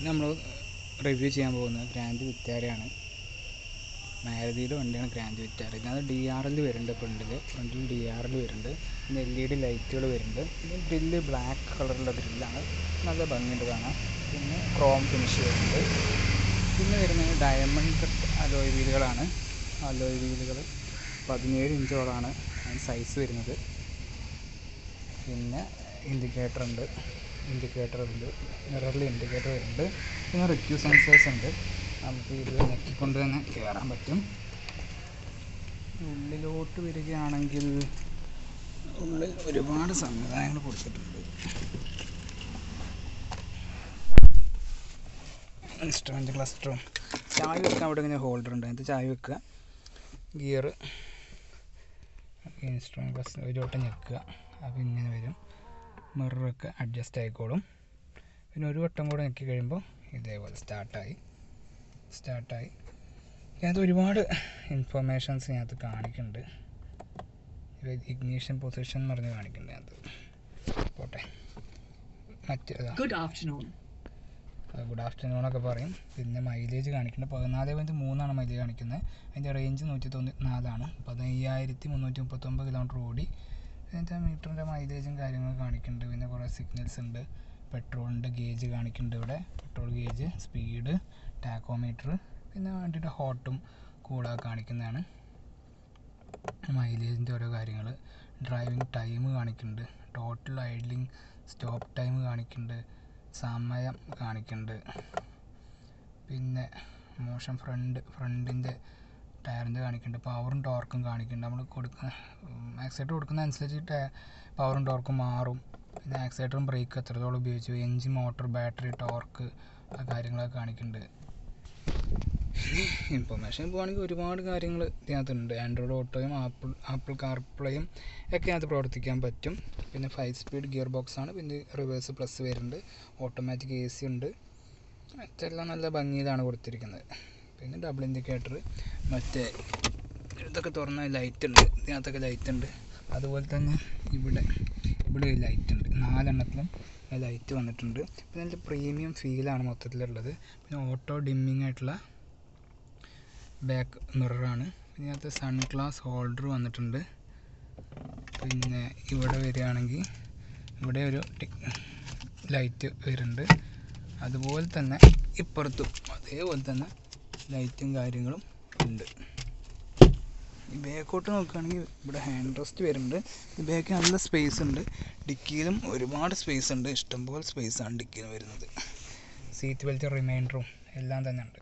നമ്മൾ റിവ്യൂ ചെയ്യാൻ പോകുന്നത് ഗ്രാൻഡ് വിറ്റാരയാണ്. മാരുതിയുടെ വണ്ടിയാണ് ഗ്രാൻഡ് വിറ്റാര. ഇതിനകത്ത് DRL വരുന്നുണ്ട്, ഫ്രണ്ടിൽ DRL വരുന്നുണ്ട്. പിന്നെ LED ലൈറ്റുകൾ വരുന്നുണ്ട്. പിന്നെ ഗ്രില്ല് ബ്ലാക്ക് കളറുള്ള ഗ്രില്ലാണ്, നല്ല ഭംഗിയുണ്ട് കാണാൻ. പിന്നെ ക്രോം ഫിനിഷ് വരുന്നുണ്ട്. പിന്നെ വരുന്നത് ഡയമണ്ട് കട്ട് അലോയ് വീലുകളാണ്. അലോയ് വീലുകൾ 17 ഇഞ്ചോളാണ് അതിന് സൈസ് വരുന്നത്. പിന്നെ ഇൻഡിക്കേറ്റർ ഉണ്ട്, മിററിൽ ഇൻഡിക്കേറ്റർ വരുന്നുണ്ട്. പിന്നെ റിക്യൂ സെൻസേഴ്സ് ഉണ്ട്, നമുക്ക് ഇത് ഞെക്കിക്കൊണ്ട് തന്നെ കയറാൻ പറ്റും. ഉള്ളിലോട്ട് വരികയാണെങ്കിൽ ഉള്ളിൽ ഒരുപാട് സംവിധാനങ്ങൾ കൊടുത്തിട്ടുണ്ട്. ഇൻസ്ട്രുമെൻ്റ് ക്ലസ്റ്ററും ചായ വെക്കാൻ അവിടെ ഇങ്ങനെ ഹോൾഡർ ഉണ്ട്, അതിനകത്ത് ചായ വെക്കുക. ഗിയർ, ഇൻസ്ട്രുമെൻ്റ് ക്ലസ്റ്റർ ഒരു വട്ടം ഞെക്കുക, അപ്പോൾ ഇങ്ങനെ വരും. മിററൊക്കെ അഡ്ജസ്റ്റ് ആയിക്കോളും. പിന്നെ ഒരു വട്ടം കൂടെ ഞെക്കി കഴിയുമ്പോൾ ഇതേപോലെ സ്റ്റാർട്ടായി. ഇതിനകത്ത് ഒരുപാട് ഇൻഫർമേഷൻസ് ഇതിനകത്ത് കാണിക്കുന്നുണ്ട്. ഇഗ്നിഷൻ പൊസിഷൻ എന്ന് പറഞ്ഞ് കാണിക്കുന്നുണ്ട് അതിനകത്ത്. പോട്ടെ, ഗുഡ് ആഫ്റ്റർനൂൺ ഒക്കെ പറയും. പിന്നെ മൈലേജ് കാണിക്കുന്നുണ്ട്, 14.3 മൈലേജ് കാണിക്കുന്നത്. അതിൻ്റെ റേഞ്ച് 194, 15,339 കിലോമീറ്റർ ഓടി. അതിൻ്റെ മീറ്ററിൻ്റെ മൈലേജും കാര്യങ്ങളൊക്കെ കാണിക്കുന്നുണ്ട്. പിന്നെ കുറേ സിഗ്നൽസ് ഉണ്ട്, പെട്രോളിൻ്റെ ഗേജ് കാണിക്കുന്നുണ്ട് ഇവിടെ, പെട്രോൾ ഗേജ്, സ്പീഡ്, ടാക്കോമീറ്റർ, പിന്നെ വണ്ടിയുടെ ഹോട്ടും കൂടാതെ കാണിക്കുന്നതാണ്. മൈലേജിൻ്റെ ഓരോ കാര്യങ്ങൾ, ഡ്രൈവിംഗ് ടൈം കാണിക്കുന്നുണ്ട്, ടോട്ടൽ ഐഡ്ലിംഗ് സ്റ്റോപ്പ് ടൈം കാണിക്കുന്നുണ്ട്, സമയം കാണിക്കുന്നുണ്ട്. പിന്നെ മോഷൻ ഫ്രണ്ടിൻ്റെ ടയറിൻ്റെ കാണിക്കുന്നുണ്ട്, പവറും ടോർക്കും കാണിക്കുന്നുണ്ട്. നമ്മൾ ആക്സിലേറ്റർ കൊടുക്കുന്ന അനുസരിച്ച് പവറും ടോർക്കും മാറും. പിന്നെ ആക്സിലേറ്ററും ബ്രേക്ക് എത്രത്തോളം ഉപയോഗിച്ചു, എൻജിൻ, മോട്ടോർ, ബാറ്ററി, ടോർക്ക്, ആ കാര്യങ്ങളൊക്കെ കാണിക്കുന്നുണ്ട്. ഇൻഫർമേഷൻ പോകുകയാണെങ്കിൽ ഒരുപാട് കാര്യങ്ങൾ ഇതിനകത്തുണ്ട്. ആൻഡ്രോയിഡ് ഓട്ടോയും ആപ്പിൾ കാർപ്ലേയും ഒക്കെ അതിനകത്ത് പ്രവർത്തിക്കാൻ പറ്റും. പിന്നെ 5 സ്പീഡ് ഗിയർ ബോക്സാണ്. പിന്നെ റിവേഴ്സ് പ്ലസ് വരുന്നുണ്ട്, ഓട്ടോമാറ്റിക് AC ഉണ്ട്. മറ്റെല്ലാം നല്ല ഭംഗിയിലാണ് കൊടുത്തിരിക്കുന്നത്. പിന്നെ ഡബിൾ ഇൻഡിക്കേറ്റർ, മറ്റേ ഇതൊക്കെ തുറന്ന ലൈറ്റ് ഉണ്ട്, ഇതിനകത്തൊക്കെ ലൈറ്റ് ഉണ്ട്. അതുപോലെ തന്നെ ഇവിടെ ലൈറ്റ് ഉണ്ട്, 4 എണ്ണത്തിലും ലൈറ്റ് വന്നിട്ടുണ്ട്. പിന്നെ നല്ല പ്രീമിയം ഫീലാണ് മൊത്തത്തിലുള്ളത്. പിന്നെ ഓട്ടോ ഡിമ്മിങ് ആയിട്ടുള്ള ബാക്ക് മിററാണ്. ഇതിനകത്ത് സൺഗ്ലാസ് ഹോൾഡർ വന്നിട്ടുണ്ട്. പിന്നെ ഇവിടെ വരികയാണെങ്കിൽ ഇവിടെ ഒരു ലൈറ്റ് വരുന്നുണ്ട്. അതുപോലെ തന്നെ ഇപ്പുറത്തും അതേപോലെ തന്നെ ലൈറ്റും കാര്യങ്ങളും ഉണ്ട്. ഈ ബാക്കോട്ട് നോക്കുകയാണെങ്കിൽ ഇവിടെ ഹാൻഡ് റെസ്റ്റ് വരുന്നുണ്ട്. ഈ ബാക്ക് നല്ല സ്പേസ് ഉണ്ട്, ഡിക്കിയിലും ഒരുപാട് സ്പേസ് ഉണ്ട്, ഇഷ്ടംപോലെ സ്പേസാണ് ഡിക്കിയിൽ വരുന്നത്. സീറ്റ് ബെൽറ്റ് റിമൈൻഡറും എല്ലാം തന്നെ ഉണ്ട്.